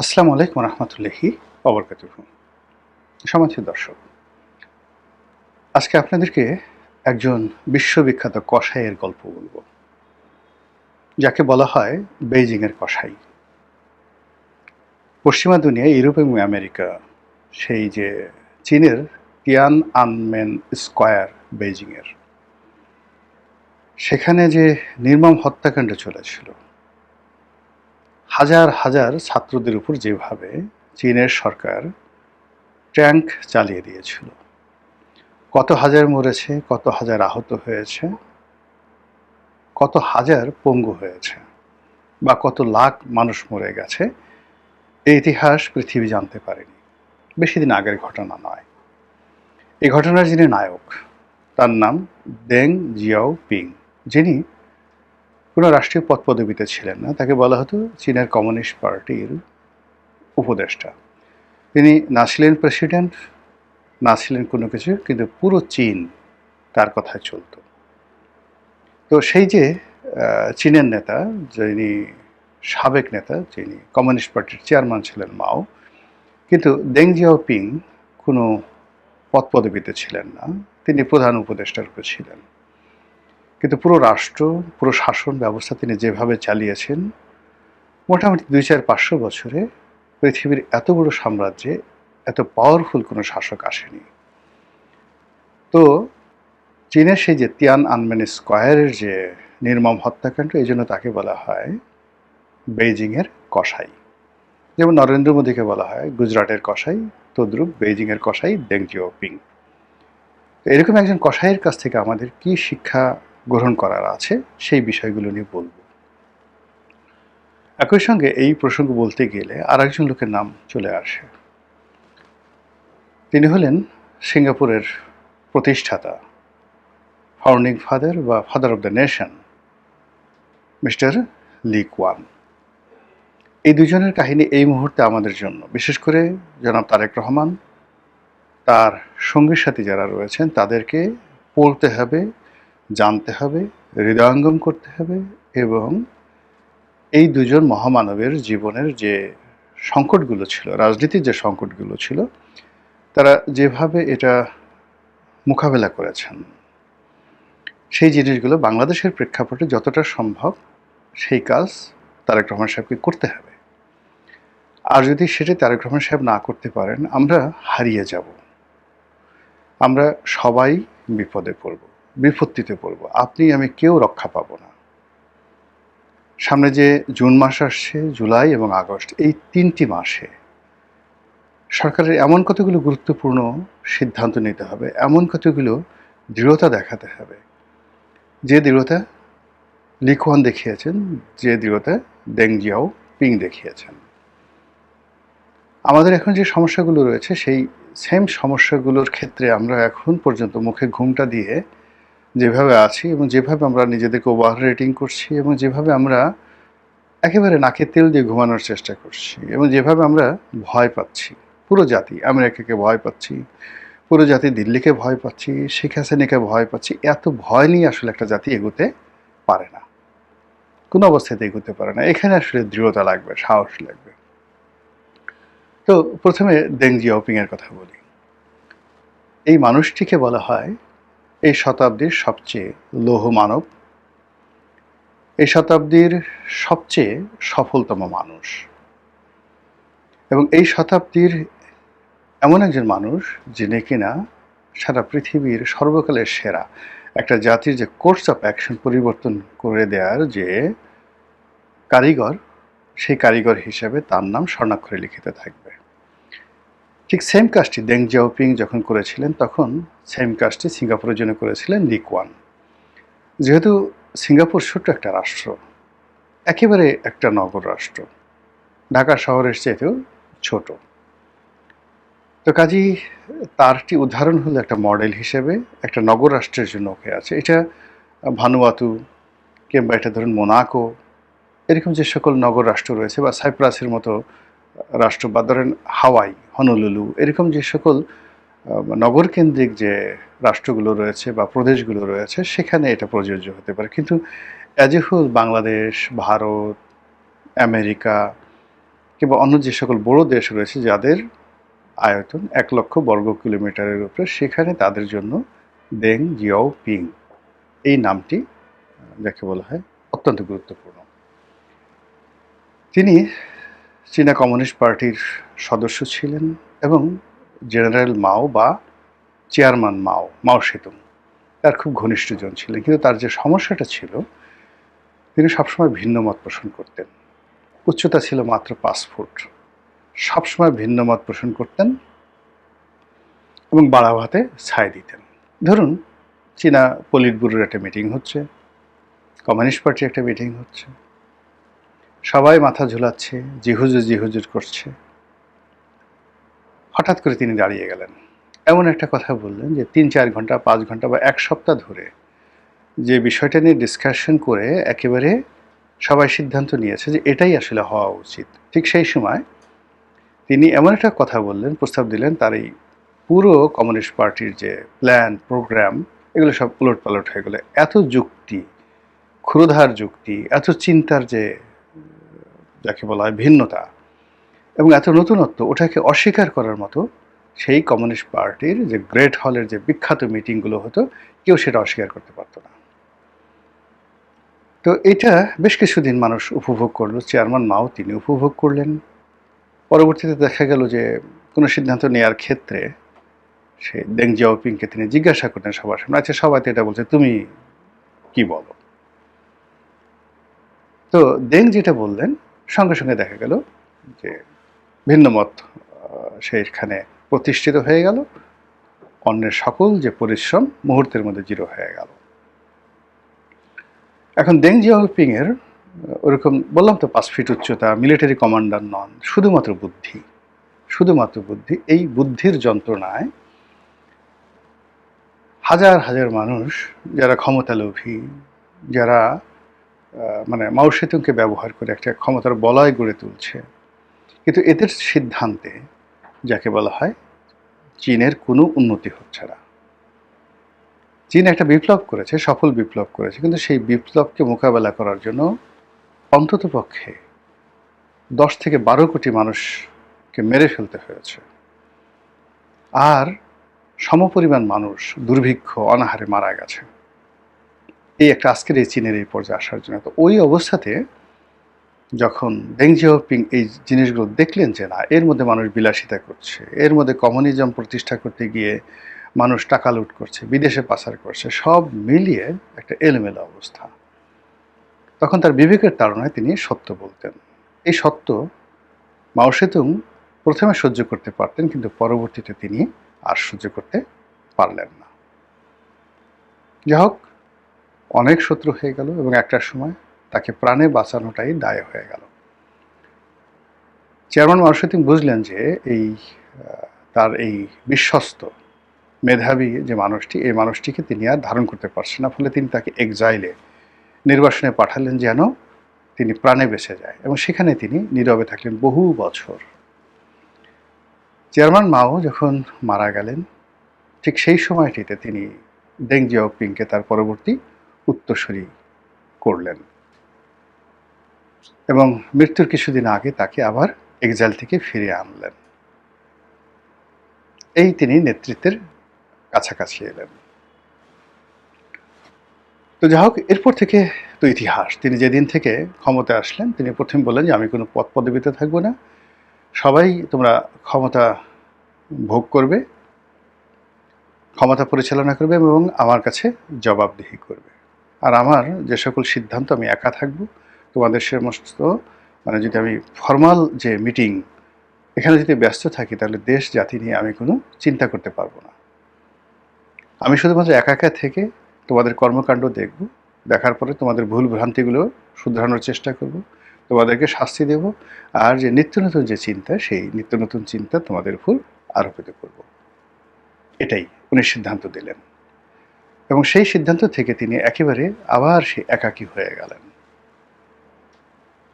আসসালামু আলাইকুম রহমতুল্লাহি ওবরকাতুহু। সম্মানিত দর্শক, আজকে আপনাদেরকে একজন বিশ্ববিখ্যাত কসাইয়ের গল্প বলবো, যাকে বলা হয় বেইজিংয়ের কসাই। পশ্চিমা দুনিয়ায় ইউরোপ এবং আমেরিকা, সেই যে চীনের তিয়ান আনমেন স্কয়ার বেইজিংয়ের, সেখানে যে নির্মম হত্যাকাণ্ড চলেছিল, হাজার হাজার ছাত্রদের উপর যেভাবে চীনের সরকার ট্যাঙ্ক চালিয়ে দিয়েছিল, কত হাজার মরেছে, কত হাজার আহত হয়েছে, কত হাজার পঙ্গু হয়েছে, বা কত লাখ মানুষ মরে গেছে, এই ইতিহাস পৃথিবী জানতে পারেনি। বেশি দিন আগের ঘটনা নয়। এই ঘটনার যিনি নায়ক, তার নাম দেং জিয়াওপিং, যিনি কোনো রাষ্ট্রীয় পদ পদবিতে ছিলেন না। তাকে বলা হতো চীনের কমিউনিস্ট পার্টির উপদেষ্টা। তিনি না ছিলেন প্রেসিডেন্ট, না ছিলেন কোনো কিছু, কিন্তু পুরো চীন তার কথায় চলত। তো সেই যে চীনের নেতা, যিনি সাবেক নেতা, যিনি কমিউনিস্ট পার্টির চেয়ারম্যান ছিলেন মাও, কিন্তু দেং জিয়াওপিং কোনো পদ পদবিতে ছিলেন না, তিনি প্রধান উপদেষ্টার রূপে ছিলেন। কিন্তু পুরো রাষ্ট্র, পুরো শাসন ব্যবস্থা তিনি যেভাবে চালিয়েছেন, মোটামুটি ২-৫০০ বছরে পৃথিবীর এত বড় সাম্রাজ্যে এত পাওয়ারফুল কোনো শাসক আসেনি। তো চীনের সেই যে তিয়ান আনমেন স্কয়ারের যে নির্মম হত্যাকাণ্ড, এই জন্য তাকে বলা হয় বেইজিংয়ের কসাই। যেমন নরেন্দ্র মোদীকে বলা হয় গুজরাটের কসাই, তদ্রূপ বেইজিংয়ের কসাই দেং জিয়াওপিং। এরকম একজন কসাইয়ের কাছ থেকে আমাদের কি শিক্ষা গ্রহণ করার আছে, সেই বিষয়গুলো নিয়ে বলবো। একই সঙ্গে এই প্রসঙ্গ বলতে গেলে আর একজন লোকের নাম চলে আসে। তিনি হলেন সিঙ্গাপুরের প্রতিষ্ঠাতা, ফাউন্ডিং ফাদার বা father of the nation, mister Lee Kuan. এই দুজনের কাহিনী এই মুহূর্তে আমাদের জন্য, বিশেষ করে জনাব তারেক রহমান, তার সঙ্গী সাথী যারা রয়েছেন, তাদেরকে পড়তে হবে, জানতে হবে, হৃদয়ঙ্গম করতে হবে, এবং এই দুজন মহামানবের জীবনের যে সংকটগুলো ছিল, রাজনীতির যে সংকটগুলো ছিল, তারা যেভাবে এটা মোকাবেলা করেছেন, সেই জিনিসগুলো বাংলাদেশের প্রেক্ষাপটে যতটা সম্ভব সেই কাজ তারেক রহমান সাহেবকে করতে হবে। আর যদি সেটা তারেক রহমান সাহেব না করতে পারেন, আমরা হারিয়ে যাব, আমরা সবাই বিপদে পড়ব, বিপত্তিতে পড়ব। আপনি আমি কেউ রক্ষা পাবো না। সামনে যে জুন মাস আসছে, জুলাই এবং আগস্ট, এই ৩টি মাসে সরকারের এমন কতগুলো গুরুত্বপূর্ণ সিদ্ধান্ত নিতে হবে, এমন কতগুলো দৃঢ়তা দেখাতে হবে, যে দৃঢ়তা লি কুয়ান দেখিয়েছেন, যে দৃঢ়তা দেং জিয়াওপিং দেখিয়েছেন। আমাদের এখন যে সমস্যাগুলো রয়েছে, সেই সেম সমস্যাগুলোর ক্ষেত্রে আমরা এখন পর্যন্ত মুখে ঘুমটা দিয়ে যেভাবে আছি, এবং যেভাবে আমরা নিজেদেরকে ওভার রেটিং করছি, এবং যেভাবে আমরা একেবারে নাকে তেল দিয়ে ঘুমানোর চেষ্টা করছি, এবং যেভাবে আমরা ভয় পাচ্ছি, পুরো জাতি আমেরিকাকে ভয় পাচ্ছি, পুরো জাতি দিল্লিকে ভয় পাচ্ছি, শেখ হাসিনাকে ভয় পাচ্ছি, এত ভয় নিয়ে আসলে একটা জাতি এগোতে পারে না, কোনো অবস্থাতে এগোতে পারে না। এখানে আসলে দৃঢ়তা লাগবে, সাহস লাগবে। তো প্রথমে দেং জিয়াওপিং এর কথা বলি। এই মানুষটিকে বলা হয় এই শতাব্দীর সবচেয়ে লৌহ মানব, এই শতাব্দীর সবচেয়ে সফলতম মানুষ, এবং এই শতাব্দীর এমন একজন মানুষ যিনি কিনা সারা পৃথিবীর সর্বকালের সেরা, একটা জাতির যে কোর্স অফ অ্যাকশন পরিবর্তন করে দেওয়ার যে কারিগর, সেই কারিগর হিসেবে তার নাম স্বর্ণাক্ষরে লিখিত থাকবে। ঠিক সেম কাজটি দেং জিয়াওপিং যখন করেছিলেন, তখন সেম কাজটি সিঙ্গাপুরের জন্য করেছিলেন লি কুয়ান। যেহেতু সিঙ্গাপুর ছোট্ট একটা রাষ্ট্র, একেবারে একটা নগর রাষ্ট্র, ঢাকা শহরের চেয়েতেও ছোট, তো কাজেই তারটি উদাহরণ হলো একটা মডেল হিসেবে একটা নগর রাষ্ট্রের জন্য ওকে আছে। এটা ভানুয়াতু কিংবা এটা ধরুন মোনাকো, এরকম যে সকল নগর রাষ্ট্র রয়েছে, বা সাইপ্রাসের মতো রাষ্ট্র, বা ধরেন হাওয়াই, হনলুলু, এরকম যে সকল নগরকেন্দ্রিক যে রাষ্ট্রগুলো রয়েছে বা প্রদেশগুলো রয়েছে, সেখানে এটা প্রযোজ্য হতে পারে। কিন্তু as a whole Bangladesh, Bharat, America, কিংবা অন্য যে সকল বড় দেশ রয়েছে যাদের আয়তন 1,00,000 বর্গ কিলোমিটারের উপরে, সেখানে তাদের জন্য দেং জিয়াওপিং এই নামটি যাকে বলা হয় অত্যন্ত গুরুত্বপূর্ণ। তিনি চীনা কমিউনিস্ট পার্টির সদস্য ছিলেন এবং জেনারেল মাও বা চেয়ারম্যান মাও সেতুং তার খুব ঘনিষ্ঠজন ছিলেন। কিন্তু তার যে সমস্যাটা ছিল, তিনি সবসময় ভিন্ন মত পোষণ করতেন। উচ্চতা ছিল মাত্র 5 ফুট, সবসময় ভিন্ন মত পোষণ করতেন এবং বাড়াও হাতে ছাই দিতেন। ধরুন চীনা পলিট ব্যুরোর একটা মিটিং হচ্ছে, কমিউনিস্ট পার্টির একটা মিটিং হচ্ছে, সবাই মাথা ঝুলাচ্ছে, জিহুজুর করছে। হঠাৎ করে তিনি দাঁড়িয়ে গেলেন, এমন একটা কথা বললেন যে 3-4 ঘন্টা 5 ঘন্টা বা 1 সপ্তাহ ধরে যে বিষয়টা নিয়ে ডিসকাশন করে একেবারে সবাই সিদ্ধান্ত নিয়েছে যে এটাই আসলে হওয়া উচিত। ঠিক সেই সময় তিনি এমন একটা কথা বললেন, প্রস্তাব দিলেন, তার এই পুরো কমিউনিস্ট পার্টির যে প্ল্যান প্রোগ্রাম এগুলো সব উলটপালট হয়ে গেল। এত যুক্তি, ক্ষুরধার যুক্তি, এত চিন্তার যে যাকে বলা হয় ভিন্নতা এবং এত নতুনত্ব, ওটাকে অস্বীকার করার মতো সেই কমিউনিস্ট পার্টির যে গ্রেট হলের যে বিখ্যাত মিটিংগুলো হতো, কেউ সেটা অস্বীকার করতে পারত না। তো এটা বেশ কিছুদিন মানুষ উপভোগ করলো, চেয়ারম্যান মাও তিনি উপভোগ করলেন। পরবর্তীতে দেখা গেল যে কোনো সিদ্ধান্ত নেওয়ার ক্ষেত্রে সে দেং জিয়াওপিংকে তিনি জিজ্ঞাসা করতেন সবার সামনে, আচ্ছা সবাই তো এটা বলছে, তুমি কি বলো? তো দেং যেটা বললেন সঙ্গে সঙ্গে দেখা গেল যে ভিন্ন মত সেইখানে প্রতিষ্ঠিত হয়ে গেল, অন্যের সকল যে পরিশ্রম মুহূর্তের মধ্যে জিরো হয়ে গেল। এখন দেং জিয়াওপিং এর ওরকম বললাম তো 5 ফিট উচ্চতা, মিলিটারি কমান্ডার নন, শুধুমাত্র বুদ্ধি। এই বুদ্ধির যন্ত্রণায় হাজার হাজার মানুষ যারা ক্ষমতালোভী, যারা মানে মাও সেতুংকে ব্যবহার করে একটা ক্ষমতার বলয় গড়ে তুলছে, কিন্তু এদের সিদ্ধান্তে যাকে বলা হয় চীনের কোনো উন্নতি হচ্ছে না। চীন একটা বিপ্লব করেছে, সফল বিপ্লব করেছে, কিন্তু সেই বিপ্লবকে মোকাবেলা করার জন্য অন্ততপক্ষে 10 থেকে 12 কোটি মানুষকে মেরে ফেলতে হয়েছে, আর সমপরিমাণ মানুষ দুর্ভিক্ষ অনাহারে মারা গেছে এই একটা আজকের এই চীনের এই পর্যায়ে আসার জন্য। তো ওই অবস্থাতে যখন দেং জিয়াওপিং এই জিনিসগুলো দেখলেন যে না, এর মধ্যে মানুষ বিলাসিতা করছে, এর মধ্যে কমিউনিজম প্রতিষ্ঠা করতে গিয়ে মানুষ টাকা লুট করছে, বিদেশে পাচার করছে, সব মিলিয়ে একটা এলোমেলো অবস্থা, তখন তার বিবেকের তাড়নায় তিনি সত্য বলতেন। এই সত্য মাও সেতুং প্রথমে সহ্য করতে পারতেন, কিন্তু পরবর্তীতে তিনি আর সহ্য করতে পারলেন না। যাই হোক, অনেক শত্রু হয়ে গেল এবং একটা সময় তাকে প্রাণে বাঁচানোটাই দায় হয়ে গেল। চেয়ারম্যান মাও সেতুং বুঝলেন যে এই তার এই বিশ্বস্ত মেধাবী যে মানুষটি, এই মানুষটিকে তিনি আর ধারণ করতে পারছেন না, ফলে তিনি তাকে এক্সাইলে নির্বাসনে পাঠালেন যেন তিনি প্রাণে বেঁচে যায়, এবং সেখানে তিনি নীরবে থাকলেন বহু বছর। চেয়ারম্যান মাও যখন মারা গেলেন, ঠিক সেই সময়টিতে তিনি দেং জিয়াওপিংকে তার পরবর্তী উত্তরসূরি করলেন এবং মৃত্যুর কিছুদিন আগে তাকে আবার এক্সাইল থেকে ফিরিয়ে আনলেন। এই তিনি নেতৃত্বের কাছাকাছি এলেন। তো যাই হোক, এরপর থেকে তো ইতিহাস। তিনি যেদিন থেকে ক্ষমতায় আসলেন, তিনি প্রথমে বললেন যে আমি কোনো পদ পদবিতে থাকবো না, সবাই তোমরা ক্ষমতা ভোগ করবে, ক্ষমতা পরিচালনা করবে এবং আমার কাছে জবাবদিহি করবে, আর আমার যে সকল সিদ্ধান্ত আমি একা থাকবো, তোমাদের সমস্ত মানে যদি আমি ফর্মাল যে মিটিং এখানে যদি ব্যস্ত থাকি, তাহলে দেশ জাতি নিয়ে আমি কোনো চিন্তা করতে পারবো না। আমি শুধুমাত্র একা একা থেকে তোমাদের কর্মকাণ্ড দেখব, দেখার পরে তোমাদের ভুল ভ্রান্তিগুলো শুধরানোর চেষ্টা করব, তোমাদেরকে শাস্তি দেব, আর যে নিত্য নতুন যে চিন্তা, সেই নিত্য নতুন চিন্তা তোমাদের উপর আরোপিত করব। এটাই উনি সিদ্ধান্ত দিলেন এবং সেই সিদ্ধান্ত থেকে তিনি একেবারে আবার সে একাকী হয়ে গেলেন।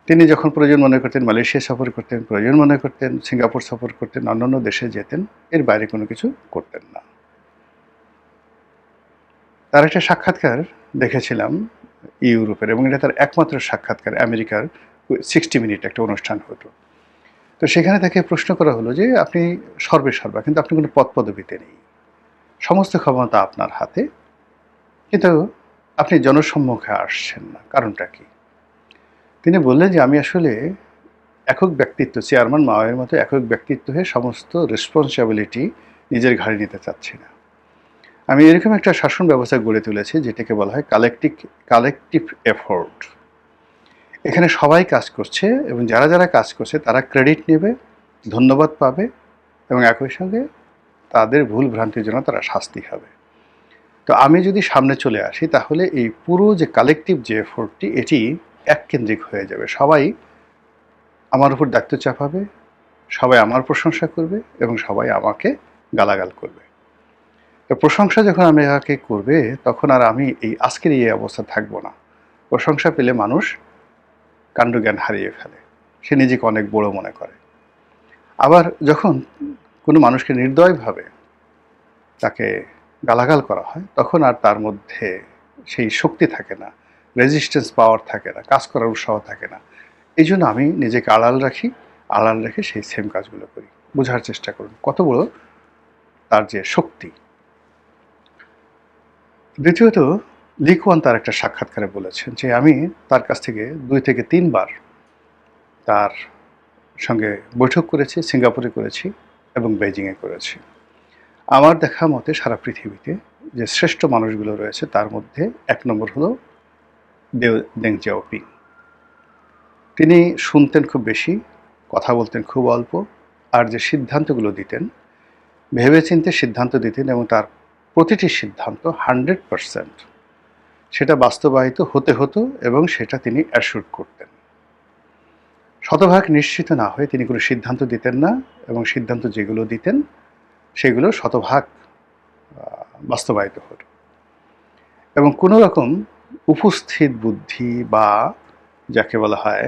তিনি যখন প্রয়োজন মনে করতেন মালয়েশিয়া সফর করতেন, প্রয়োজন মনে করতেন সিঙ্গাপুর সফর করতেন, অন্যান্য দেশে যেতেন, এর বাইরে কোনো কিছু করতেন না। তার একটা সাক্ষাৎকার দেখেছিলাম ইউরোপের, এবং এটা তার একমাত্র সাক্ষাৎকার। আমেরিকার 60 মিনিট একটা অনুষ্ঠান হতো, তো সেখানে তাকে প্রশ্ন করা হলো যে, "আপনি সর্বেসর্বা, কিন্তু আপনি কোনো পদপদবীতে নেই। সমস্ত ক্ষমতা আপনার হাতে। কিন্তু আপনি জনসম্মুখে আসছেন না। কারণটা কি?" তিনি বললেন যে, "আমি আসলে একক ব্যক্তিত্ব, চেয়ারম্যান মাওয়ের মতো একক ব্যক্তিত্ব হয়ে সমস্ত রেসপন্সিবিলিটি নিজের ঘাড়ে নিতে চাচ্ছি না। আমি এরকম একটা শাসন ব্যবস্থা গড়ে তুলেছি যেটাকে বলা হয় কালেকটিভ এফোর্ট। এখানে সবাই কাজ করছে এবং যারা কাজ করছে তারা ক্রেডিট নেবে, ধন্যবাদ পাবে এবং একই সঙ্গে তাদের ভুল ভ্রান্তির জন্য তারা শাস্তি হবে। তো আমি যদি সামনে চলে আসি তাহলে এই পুরো যে কালেকটিভ যে এফোর্টটি এটি এককেন্দ্রিক হয়ে যাবে। সবাই আমার উপর দায়িত্ব চাপাবে, সবাই আমার প্রশংসা করবে এবং সবাই আমাকে গালাগাল করবে। তো প্রশংসা যখন আমাকে করবে তখন আর আমি আজকের এই অবস্থা থাকবো না। প্রশংসা পেলে মানুষ কাণ্ডজ্ঞান হারিয়ে ফেলে। সে নিজেকে অনেক বড় মনে করে। আবার যখন কোনো মানুষকে নির্দয়ভাবে তাকে গালাগাল করা হয় তখন আর তার মধ্যে সেই শক্তি থাকে না, রেজিস্ট্যান্স পাওয়ার থাকে না, কাজ করার উৎসাহ থাকে না। এই জন্য আমি নিজেকে আড়াল রেখে সেই সেম কাজগুলো করি। বোঝার চেষ্টা করুন কত বড় তার যে শক্তি। দ্বিতীয়ত লি কুয়ান তার একটা সাক্ষাৎকারে বলেছেন যে, "আমি তার কাছ থেকে ২ থেকে ৩ বার তার সঙ্গে বৈঠক করেছি, সিঙ্গাপুরে করেছি এবং বেইজিংয়ে করেছি। আমার দেখা মতে সারা পৃথিবীতে যে শ্রেষ্ঠ মানুষগুলো রয়েছে তার মধ্যে ১ নম্বর হলো দেং জিয়াওপিং। তিনি শুনতেন খুব বেশি, কথা বলতেন খুব অল্প, আর যে সিদ্ধান্তগুলো দিতেন ভেবেচিন্তে সিদ্ধান্ত দিতেন এবং তার প্রতিটি সিদ্ধান্ত 100% সেটা বাস্তবায়িত হতে হতো এবং সেটা তিনি অ্যাসিওর করতেন। শতভাগ নিশ্চিত না হয়ে তিনি কোনো সিদ্ধান্ত দিতেন না এবং সিদ্ধান্ত যেগুলো দিতেন সেগুলো শতভাগ বাস্তবায়িত হতো। এবং কোনো রকম উপস্থিত বুদ্ধি বা যাকে বলা হয়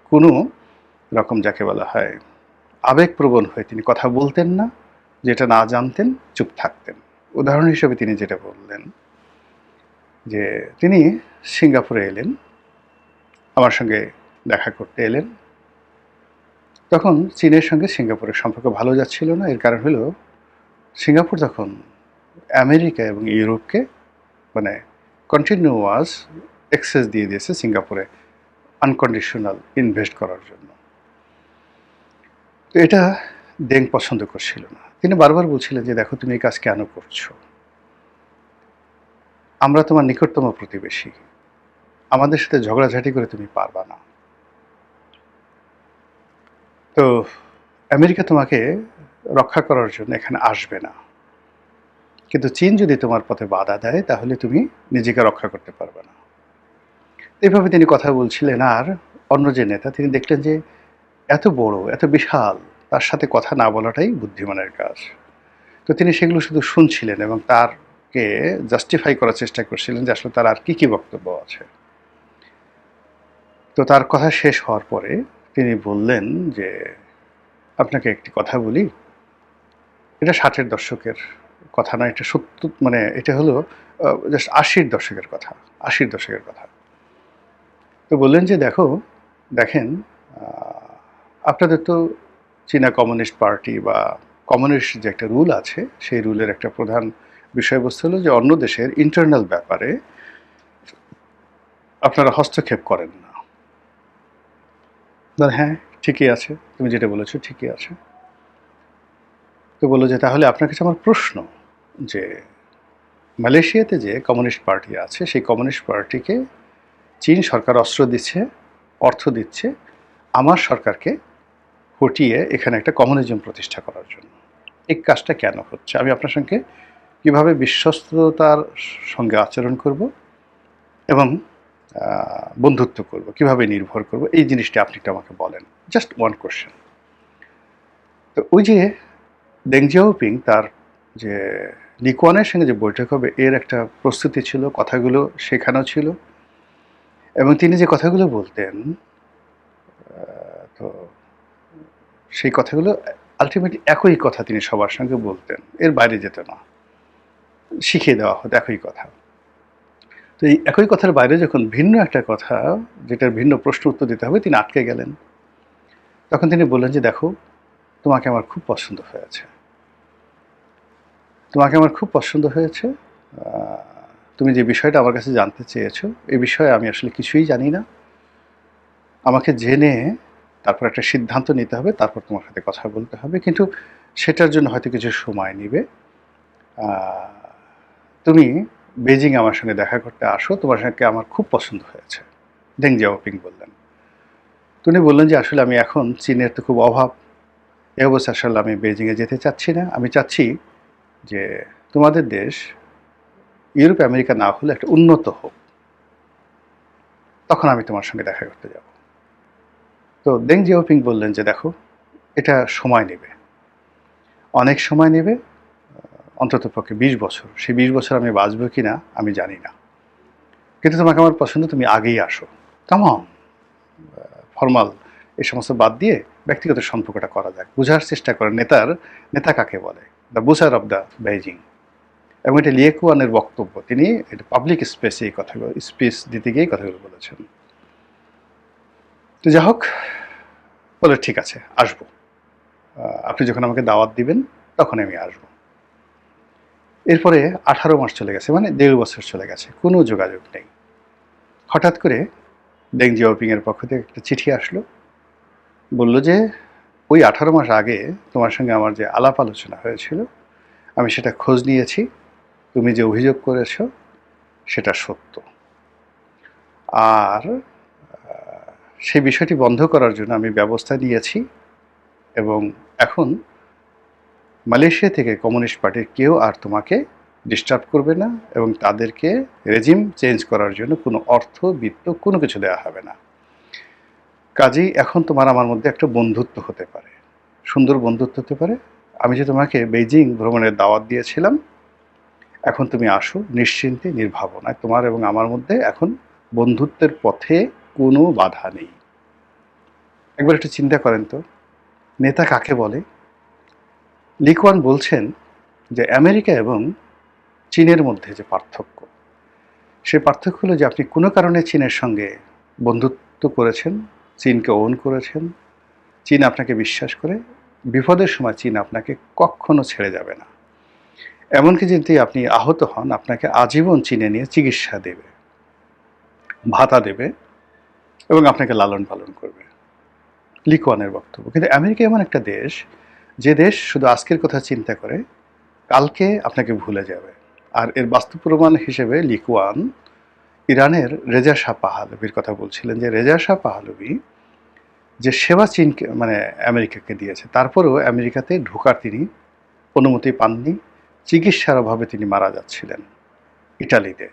কোনো রকম যাকে বলা হয় আবেগপ্রবণ হয়ে তিনি কথা বলতেন না, যেটা না জানতেন চুপ থাকতেন। উদাহরণ হিসেবে তিনি যেটা বললেন যে তিনি সিঙ্গাপুরে এলেন, আমার সঙ্গে দেখা করতে এলেন। তখন চীনের সঙ্গে সিঙ্গাপুরের সম্পর্ক ভালো যাচ্ছিল না। এর কারণ হলো সিঙ্গাপুর তখন আমেরিকা এবং ইউরোপকে মানে কন্টিনিউয়াস অ্যাক্সেস দিয়ে দিয়েছে সিঙ্গাপুরে আনকন্ডিশনাল ইনভেস্ট করার জন্য। তো এটা দেং পছন্দ করছিল না। তিনি বারবার বলছিলেন যে, "দেখো তুমি এই কাজ কেন করছো? আমরা তোমার নিকটতম প্রতিবেশী। আমাদের সাথে ঝগড়াঝাটি করে তুমি পারবা না। তো আমেরিকা তোমাকে রক্ষা করার জন্য এখানে আসবে না। কিন্তু চীন যদি তোমার পথে বাধা দেয় তাহলে তুমি নিজেকে রক্ষা করতে পারবে না।" এভাবে তিনি কথা বলছিলেন। আর অন্য যে নেতা তিনি দেখলেন যে এত বড়, এত বিশাল, তার সাথে কথা না বলাটাই বুদ্ধিমানের কাজ। তো তিনি সেগুলো শুধু শুনছিলেন এবং তারকে জাস্টিফাই করার চেষ্টা করছিলেন যে আসলে তার আর কি বক্তব্য আছে। তো তার কথা শেষ হওয়ার পরে তিনি বললেন যে, "আপনাকে একটি কথা বলি, এটা ৬০-এর দশকের কথা না, এটা এটা হলো জাস্ট ৮০-র দশকের কথা, ৮০-র দশকের কথা।" তো বললেন যে, দেখেন আপনাদের তো চীনা কমিউনিস্ট পার্টি বা কমিউনিস্ট যে একটা রুল আছে সেই রুলের একটা প্রধান বিষয়বস্তু হলো যে অন্য দেশের ইন্টারনাল ব্যাপারে আপনারা হস্তক্ষেপ করেন না। হ্যাঁ, ঠিকই আছে, তুমি যেটা বলেছো ঠিকই আছে। তো বললো যে, "তাহলে আপনার কাছে আমার প্রশ্ন যে মালয়েশিয়াতে যে কমিউনিস্ট পার্টি আছে সেই কমিউনিস্ট পার্টিকে চীন সরকার অস্ত্র দিচ্ছে, অর্থ দিচ্ছে আমার সরকারকে হটিয়ে এখানে একটা কমিউনিজম প্রতিষ্ঠা করার জন্য। এই কাজটা কেন হচ্ছে? আমি আপনার সঙ্গে কীভাবে বিশ্বস্ততার সঙ্গে আচরণ করব এবং বন্ধুত্ব করব, কীভাবে নির্ভর করব, এই জিনিসটা আপনি একটু আমাকে বলেন। Just one question." তো ওই যে দেং জিয়াওপিং তার যে লি কুয়ানের সঙ্গে যে বৈঠক হবে এর একটা প্রস্তুতি ছিল, কথাগুলো শেখানো ছিল এবং তিনি যে কথাগুলো বলতেন তো সেই কথাগুলো আলটিমেটলি একই কথা তিনি সবার সঙ্গে বলতেন, এর বাইরে যেত না, শিখিয়ে দেওয়া হতো একই কথা। তো এই একই কথার বাইরে যখন ভিন্ন একটা কথা যেটার ভিন্ন প্রশ্ন উত্তর দিতে হবে তিনি আটকে গেলেন। তখন তিনি বললেন যে, দেখো, তোমাকে আমার খুব পছন্দ হয়েছে। তোমাকে আমার খুব পছন্দ হয়েছে। তুমি যে বিষয়টা আমার কাছে জানতে চেয়েছো, এই বিষয়ে আমি আসলে কিছুই জানি না। আমাকে জেনে তারপর একটা সিদ্ধান্ত নিতে হবে, তারপর তোমার সাথে কথা বলতে হবে। কিন্তু সেটার জন্য হয়তো কিছু সময় নিবে। আ তুমি বেজিং আমার সঙ্গে দেখা করতে আসো। তোমার সঙ্গে আমার খুব পছন্দ হয়েছে। দেং জিয়াওপিং বললেন। তো উনি বললেন যে, আসলে আমি এখন চীনের তো খুব অভাব। এই অবস্থায় আসলে আমি বেজিংয়ে যেতে চাচ্ছি না। আমি চাচ্ছি যে তোমাদের দেশ ইউরোপ, আমেরিকা না হলে একটা উন্নত হোক। তখন আমি তোমার সঙ্গে দেখা করতে যাব। তো দেং জিয়াওপিং বললেন যে, দেখো, এটা সময় নেবে। অনেক সময় নেবে, অন্ততপক্ষে ২০ বছর। সেই ২০ বছর আমি বাঁচব কিনা আমি জানি না। কিন্তু তোমাকে আমার পছন্দ, তুমি আগেই আসো। কাম অন, ফরমাল এই সমস্ত বাদ দিয়ে ব্যক্তিগত সম্পর্কটা করা যাক। বুঝার চেষ্টা করেন নেতা কাকে বলে, দ্য বুসার অফ দ্য বেইজিং। এবং এটা লি কুয়ানের বক্তব্য। তিনি এটা পাবলিক স্পেসে এই কথাগুলো স্পিচ দিতে গিয়ে এই কথাগুলো বলেছেন। তো যাই হোক, বলে ঠিক আছে, আসবো। আপনি যখন আমাকে দাওয়াত দিবেন তখন আমি আসবো। এরপরে 18 মাস চলে গেছে, মানে 1.5 বছর চলে গেছে, কোনো যোগাযোগ নেই। হঠাৎ করে দেং জিয়াওপিংয়ের পক্ষ থেকে একটা চিঠি আসলো। বলল যে, ওই 18 মাস আগে তোমার সঙ্গে আমার যে আলাপ আলোচনা হয়েছিল, আমি সেটা খোঁজ নিয়েছি। তুমি যে অভিযোগ করেছ সেটা সত্য। আর সেই বিষয়টি বন্ধ করার জন্য আমি ব্যবস্থা নিয়েছি এবং এখন মালয়েশিয়া থেকে কমিউনিস্ট পার্টির কেউ আর তোমাকে ডিস্টার্ব করবে না এবং তাদেরকে রেজিম চেঞ্জ করার জন্য কোনো অর্থ, বিত্ত কোনো কিছু দেওয়া হবে না। কাজেই এখন তোমার আমার মধ্যে একটা বন্ধুত্ব হতে পারে, সুন্দর বন্ধুত্ব হতে পারে। আমি যে তোমাকে বেইজিং ভ্রমণের দাওয়াত দিয়েছিলাম, এখন তুমি আসো নিশ্চিন্তে, নির্ভাবনায়। তোমার এবং আমার মধ্যে এখন বন্ধুত্বের পথে কোনো বাধা নেই। একবার একটু চিন্তা করেন তো, নেতা কাকে বলে? লি কুয়ান বলছেন যে, আমেরিকা এবং চীনের মধ্যে যে পার্থক্য, সে পার্থক্য হলো যে আপনি কোনো কারণে চীনের সঙ্গে বন্ধুত্ব করেছেন, চীনকে ওন করেছেন, চীন আপনাকে বিশ্বাস করে। বিপদের সময় চীন আপনাকে কখনো ছেড়ে যাবে না। এমনকি যদি আপনি আহত হন, আপনাকে আজীবন চীনে নিয়ে চিকিৎসা দেবে, ভাতা দেবে এবং আপনাকে লালন পালন করবে। লি কুয়ানের বক্তব্য। কিন্তু আমেরিকা এমন একটা দেশ, যে দেশ শুধু আজকের কথা চিন্তা করে, কালকে আপনাকে ভুলে যাবে। আর এর বাস্তব প্রমাণ হিসেবে লি কুয়ান ইরানের রেজা শাহ পাহলভির কথা বলছিলেন যে, রেজা শাহ পাহলভি যে সেবা চীনকে, মানে আমেরিকাকে দিয়েছে, তারপরেও আমেরিকাতে ঢোকার তিনি অনুমতি পাননি। চিকিৎসার অভাবে তিনি মারা যাচ্ছিলেন ইটালিতে।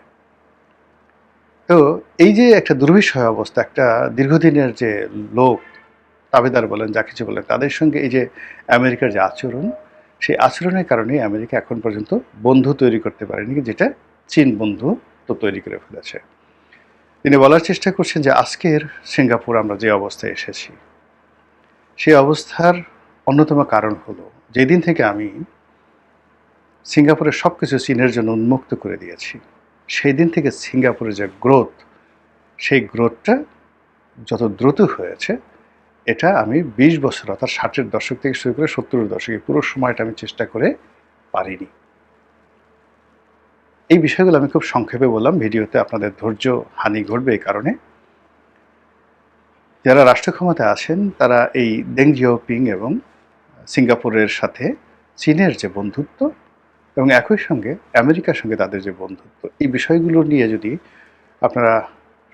তো এই যে একটা দুর্বিষহ অবস্থা, একটা দীর্ঘদিনের যে লোক, তাবেদার বলেন, যা কিছু বলেন, তাদের সঙ্গে এই যে আমেরিকার যে আচরণ, সেই আচরণের কারণেই আমেরিকা এখন পর্যন্ত বন্ধু তৈরি করতে পারেনি, যেটা চীন বন্ধু তো তৈরি করে ফেলেছে। তিনি বলার চেষ্টা করছেন যে, আজকের সিঙ্গাপুর আমরা যে অবস্থায় এসেছি, সেই অবস্থার অন্যতম কারণ হলো, যেদিন থেকে আমি সিঙ্গাপুরের সব কিছু চীনের জন্য উন্মুক্ত করে দিয়েছি, সেই দিন থেকে সিঙ্গাপুরের যে গ্রোথ, সেই গ্রোথটা যত দ্রুত হয়েছে, এটা আমি ২০ বছর, অর্থাৎ ৬০-এর দশক থেকে শুরু করে ৭০-এর দশকে পুরো সময়টা আমি চেষ্টা করে পারিনি। এই বিষয়গুলো আমি খুব সংক্ষেপে বললাম। ভিডিওতে আপনাদের ধৈর্য হানি ঘটবে এই কারণে। যারা রাষ্ট্র ক্ষমতায় আছেন, তারা এই দেং জিয়াওপিং এবং সিঙ্গাপুরের সাথে চীনের যে বন্ধুত্ব এবং একই সঙ্গে আমেরিকার সঙ্গে তাদের যে বন্ধুত্ব, এই বিষয়গুলো নিয়ে যদি আপনারা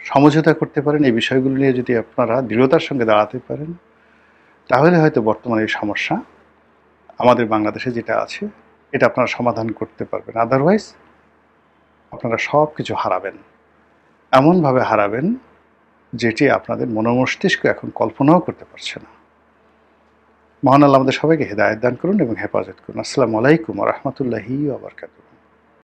সমঝোতা করতে পারেন, এই বিষয়গুলো নিয়ে যদি আপনারা দৃঢ়তার সঙ্গে দাঁড়াতে পারেন, তাহলে হয়তো বর্তমানে এই সমস্যা আমাদের বাংলাদেশে যেটা আছে, এটা আপনারা সমাধান করতে পারবেন। আদারওয়াইজ আপনারা সব কিছু হারাবেন, এমনভাবে হারাবেন যেটি আপনাদের মনোমস্তিষ্ক এখন কল্পনাও করতে পারছে না। মহান আল্লাহ আমাদের সবাইকে হেদায়েত দান করুন এবং হেফাজত করুন। আসসালামু আলাইকুম ওয়া রাহমাতুল্লাহি ওয়া বারাকাতুহু।